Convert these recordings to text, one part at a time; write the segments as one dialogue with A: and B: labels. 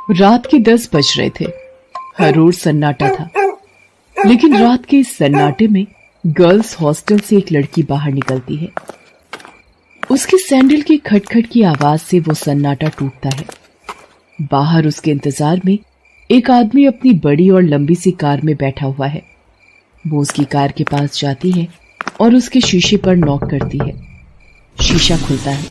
A: रात के 10 बज रहे थे। हर रोज सन्नाटा था, लेकिन रात के इस सन्नाटे में गर्ल्स हॉस्टल से एक लड़की बाहर निकलती है। उसके सैंडल की खटखट की आवाज से वो सन्नाटा टूटता है। बाहर उसके इंतजार में एक आदमी अपनी बड़ी और लंबी सी कार में बैठा हुआ है। वो उसकी कार के पास जाती है और उसके शीशे पर नॉक करती है। शीशा खुलता है।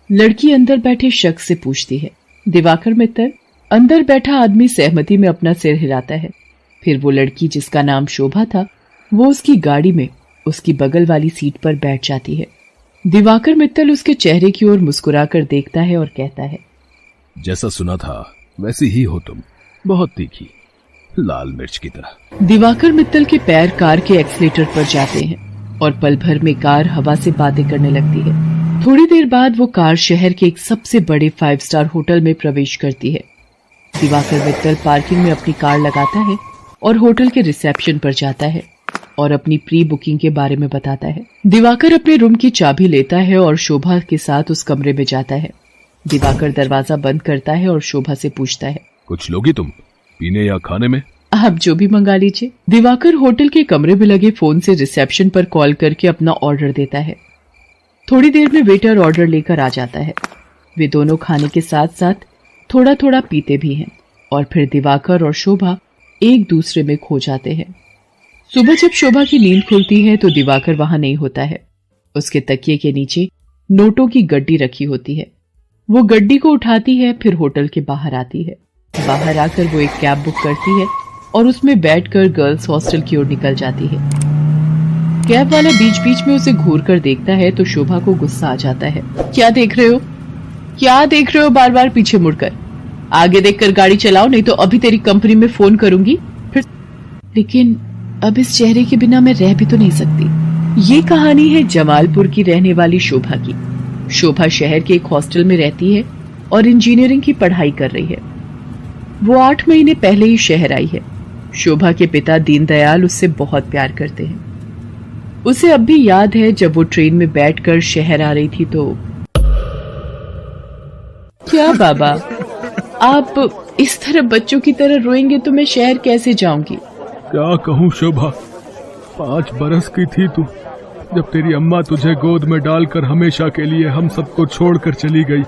A: लड़की अंदर बैठे शख्स से पूछती है, दिवाकर मित्तल? अंदर बैठा आदमी सहमति में अपना सिर हिलाता है। फिर वो लड़की, जिसका नाम शोभा था, वो उसकी गाड़ी में उसकी बगल वाली सीट पर बैठ जाती है। दिवाकर मित्तल उसके चेहरे की ओर मुस्कुराकर देखता है और कहता है,
B: जैसा सुना था वैसी ही हो तुम, बहुत तीखी, लाल मिर्च की तरह।
A: दिवाकर मित्तल के पैर कार के एक्सीलेटर पर जाते हैं और पल भर में कार हवा से बातें करने लगती है। थोड़ी देर बाद वो कार शहर के एक सबसे बड़े 5 स्टार होटल में प्रवेश करती है। दिवाकर मित्तल पार्किंग में अपनी कार लगाता है और होटल के रिसेप्शन पर जाता है और अपनी प्री बुकिंग के बारे में बताता है। दिवाकर अपने रूम की चाबी लेता है और शोभा के साथ उस कमरे में जाता है। दिवाकर दरवाजा बंद करता है और शोभा से पूछता है,
B: कुछ लोगी तुम, पीने या खाने में?
A: आप जो भी मंगा लीजिए। दिवाकर होटल के कमरे में लगे फोन से रिसेप्शन पर कॉल करके अपना ऑर्डर देता है। थोड़ी देर में वेटर ऑर्डर लेकर आ जाता है। वे दोनों खाने के साथ साथ थोड़ा थोड़ा पीते भी हैं और फिर दिवाकर और शोभा एक दूसरे में खो जाते हैं। सुबह जब शोभा की नींद खुलती है तो दिवाकर वहां नहीं होता है। उसके तकिए के नीचे नोटों की गड्डी रखी होती है। वो गड्डी को उठाती है, फिर होटल के बाहर आती है। बाहर आकर वो एक कैब बुक करती है और उसमें बैठकर गर्ल्स हॉस्टल की ओर निकल जाती है। कैब वाला बीच बीच में उसे घूर कर देखता है तो शोभा को गुस्सा आ जाता है। क्या देख रहे हो? क्या देख रहे हो बार बार पीछे मुड़कर? आगे देखकर गाड़ी चलाओ, नहीं तो अभी तेरी कंपनी में फोन करूंगी। फिर लेकिन अब इस चेहरे के बिना मैं रह भी तो नहीं सकती। ये कहानी है जमालपुर की रहने वाली शोभा की। शोभा शहर के एक हॉस्टल में रहती है और इंजीनियरिंग की पढ़ाई कर रही है। वो 8 महीने पहले ही शहर आई है। शोभा के पिता दीनदयाल उससे बहुत प्यार करते हैं। उसे अब भी याद है जब वो ट्रेन में बैठकर शहर आ रही थी तो। क्या बाबा, आप इस तरह बच्चों की तरह रोएंगे तो मैं शहर कैसे जाऊंगी?
B: क्या कहूँ शोभा, 5 बरस की थी तू जब तेरी अम्मा तुझे गोद में डालकर हमेशा के लिए हम सबको छोड़कर चली गई।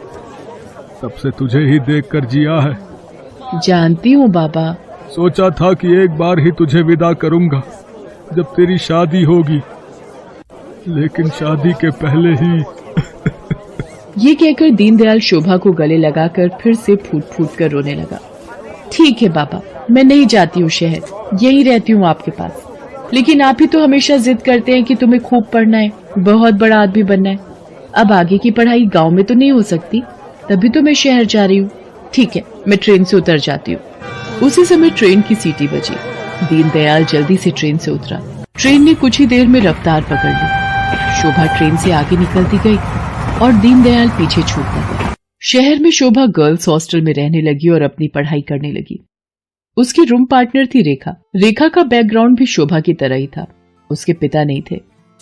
B: तब से तुझे ही देखकर जिया है।
A: जानती हूँ बाबा।
B: सोचा था कि एक बार ही तुझे विदा करूंगा जब तेरी शादी होगी, लेकिन शादी के पहले ही।
A: ये कहकर दीनदयाल शोभा को गले लगाकर फिर से फूट फूट कर रोने लगा। ठीक है बाबा, मैं नहीं जाती हूँ शहर, यही रहती हूँ आपके पास। लेकिन आप ही तो हमेशा जिद करते हैं कि तुम्हें खूब पढ़ना है, बहुत बड़ा आदमी बनना है। अब आगे की पढ़ाई गांव में तो नहीं हो सकती, तभी तो मैं शहर जा रही हूँ। ठीक है, मैं ट्रेन से उतर जाती हूँ। उसी समय ट्रेन की सीटी बजी। दीनदयाल जल्दी से ट्रेन से उतरा। ट्रेन ने कुछ ही देर में रफ्तार पकड़ ली। शोभा ट्रेन से आगे निकलती गई और दीनदयाल पीछे छूटता गया। शहर में शोभा गर्ल्स हॉस्टल में रहने लगी और अपनी पढ़ाई करने लगी। उसकी रूम पार्टनर थी रेखा। रेखा का बैकग्राउंड भी शोभा की तरह ही था। उसके पिता नहीं थे।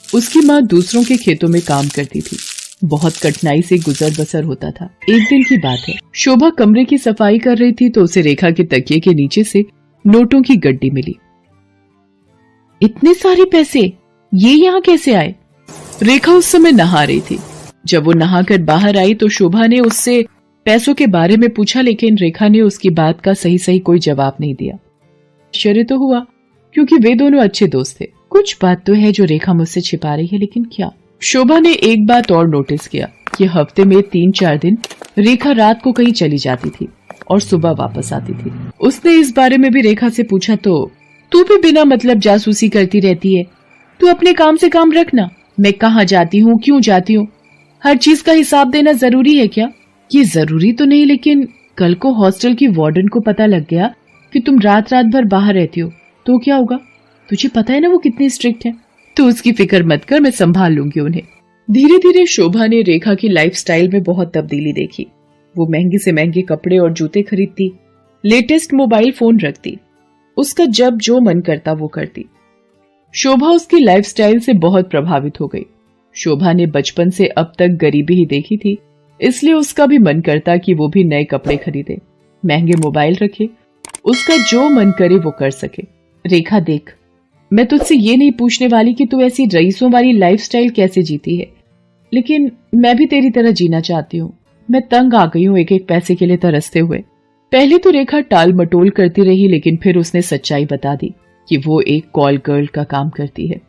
A: उसकी माँ दूसरों के खेतों में काम करती थी। बहुत कठिनाई से गुजर बसर होता था। एक दिन की बात है, शोभा कमरे की सफाई कर रही थी तो उसे रेखा के तकिए के नीचे से नोटों की गड्डी मिली। इतने सारे पैसे, ये यहाँ कैसे आए? रेखा उस समय नहा रही थी। जब वो नहाकर बाहर आई तो शोभा ने उससे पैसों के बारे में पूछा, लेकिन रेखा ने उसकी बात का सही सही कोई जवाब नहीं दिया। आश्चर्य तो हुआ क्योंकि वे दोनों अच्छे दोस्त थे। कुछ बात तो है जो रेखा मुझसे छिपा रही है, लेकिन क्या? शोभा ने एक बात और नोटिस किया कि हफ्ते में 3-4 दिन रेखा रात को कहीं चली जाती थी और सुबह वापस आती थी। उसने इस बारे में भी रेखा से पूछा तो तू भी बिना मतलब जासूसी करती रहती है, तू अपने काम से काम रखना। मैं कहाँ जाती हूँ, क्यों जाती हूँ, हर चीज का हिसाब देना जरूरी है क्या? ये जरूरी तो नहीं, लेकिन कल को हॉस्टल की वार्डन को पता लग गया कि तुम रात रात भर बाहर रहती हो तो क्या होगा? तुझे पता है ना वो कितनी स्ट्रिक्ट है। तो उसकी फिक्र मत कर, मैं संभाल लूंगी उन्हें। धीरे धीरे शोभा ने रेखा की लाइफस्टाइल में बहुत तब्दीली देखी। वो महंगे से महंगे कपड़े और जूते खरीदती, लेटेस्ट मोबाइल फोन रखती, उसका जब जो मन करता वो करती। शोभा उसकी लाइफस्टाइल से बहुत प्रभावित हो गई। शोभा ने बचपन से अब तक गरीबी ही देखी थी, इसलिए उसका भी मन करता कि वो भी नए कपड़े खरीदे। महंगे मोबाइल रखे, उसका जो मन करे वो कर सके। रेखा देख, मैं तुझसे ये नहीं पूछने वाली कि तू ऐसी रईसों वाली लाइफस्टाइल कैसे जीती है, लेकिन मैं भी तेरी तरह जीना चाहती हूँ। मैं तंग आ गई हूँ एक एक पैसे के लिए तरसते हुए। पहले तो रेखा टाल मटोल करती रही, लेकिन फिर उसने सच्चाई बता दी कि वो एक कॉल गर्ल का काम करती है।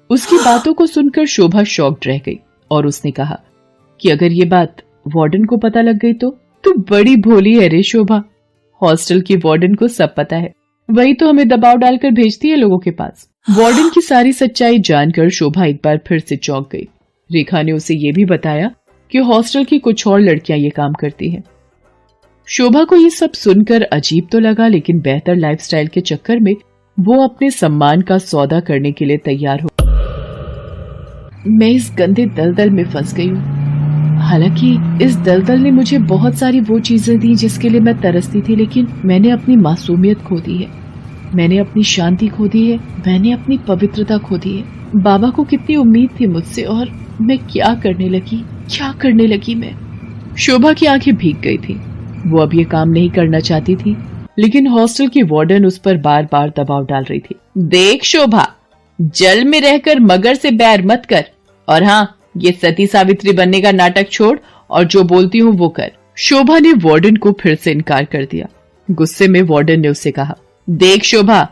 A: उसकी बातों को सुनकर शोभा शॉक्ड रह गई और उसने कहा कि अगर ये बात वार्डन को पता लग गई तो बड़ी भोली है रे शोभा। हॉस्टल की वार्डन को सब पता है, वही तो हमें दबाव डालकर भेजती है लोगों के पास। वार्डन की सारी सच्चाई जानकर शोभा एक बार फिर से चौंक गई। रेखा ने उसे ये भी बताया कि हॉस्टल की कुछ और लड़कियां ये काम करती हैं। शोभा को ये सब सुनकर अजीब तो लगा, लेकिन बेहतर लाइफस्टाइल के चक्कर में वो अपने सम्मान का सौदा करने के लिए तैयार हो। मैं इस गंदे दलदल में फंस गई हूँ। हालांकि इस दलदल ने मुझे बहुत सारी वो चीजें दी जिसके लिए मैं तरसती थी, लेकिन मैंने अपनी मासूमियत खो दी है, मैंने अपनी शांति खो दी है, मैंने अपनी पवित्रता खो दी है। बाबा को कितनी उम्मीद थी मुझसे, और मैं क्या करने लगी मैं। शोभा की आंखें भीग गई थी। वो अब ये काम नहीं करना चाहती थी, लेकिन हॉस्टल की वार्डन उस पर बार बार दबाव डाल रही थी। देख शोभा, जल में रहकर मगर से बैर मत कर, और हाँ, ये सती सावित्री बनने का नाटक छोड़ और जो बोलती हूँ वो कर। शोभा ने वार्डन को फिर से इनकार कर दिया। गुस्से में वार्डन ने उससे कहा, देख शोभा,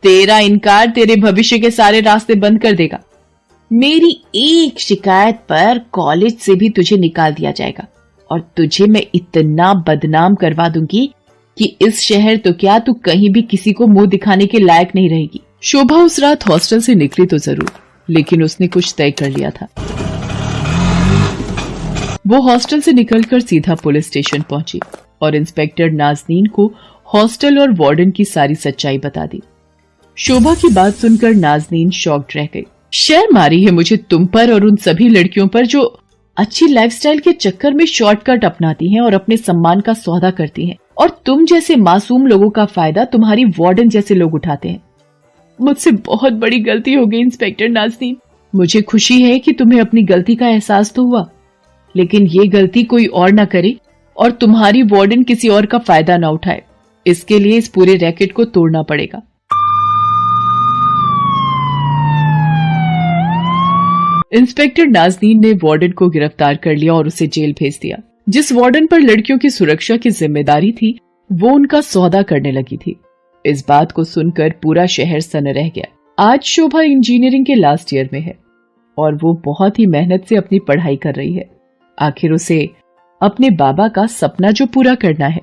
A: तेरा इनकार तेरे भविष्य के सारे रास्ते बंद कर देगा। मेरी एक शिकायत पर कॉलेज से भी तुझे निकाल दिया जाएगा, और तुझे मैं इतना बदनाम करवा दूंगी कि इस शहर तो क्या, तू कहीं भी किसी को मुंह दिखाने के लायक नहीं रहेगी। शोभा उस रात हॉस्टल से निकली तो जरूर, लेकिन उसने कुछ तय कर लिया था। वो हॉस्टल से निकलकर सीधा पुलिस स्टेशन पहुंची और इंस्पेक्टर नाज़नीन को हॉस्टल और वार्डन की सारी सच्चाई बता दी। शोभा की बात सुनकर नाज़नीन शॉक्ड रह गई। शर्म आ रही है मुझे तुम पर और उन सभी लड़कियों पर जो अच्छी लाइफस्टाइल के चक्कर में शॉर्टकट अपनाती हैं और अपने सम्मान का सौदा करती हैं, और तुम जैसे मासूम लोगों का फायदा तुम्हारी वार्डन जैसे लोग उठाते हैं। मुझसे बहुत बड़ी गलती हो गई इंस्पेक्टर नाज़नीन। मुझे खुशी है कि तुम्हें अपनी गलती का एहसास तो हुआ, लेकिन ये गलती कोई और ना करे और तुम्हारी वार्डन किसी और का फायदा ना उठाए। इसके लिए इस पूरे रैकेट को तोड़ना पड़ेगा। इंस्पेक्टर नाज़नीन ने वार्डन को गिरफ्तार कर लिया और उसे जेल भेज दिया। जिस वार्डन पर लड़कियों की सुरक्षा की जिम्मेदारी थी, वो उनका सौदा करने लगी थी। इस बात को सुनकर पूरा शहर सन रह गया। आज शोभा इंजीनियरिंग के लास्ट ईयर में है और वो बहुत ही मेहनत से अपनी पढ़ाई कर रही है। आखिर उसे अपने बाबा का सपना जो पूरा करना है,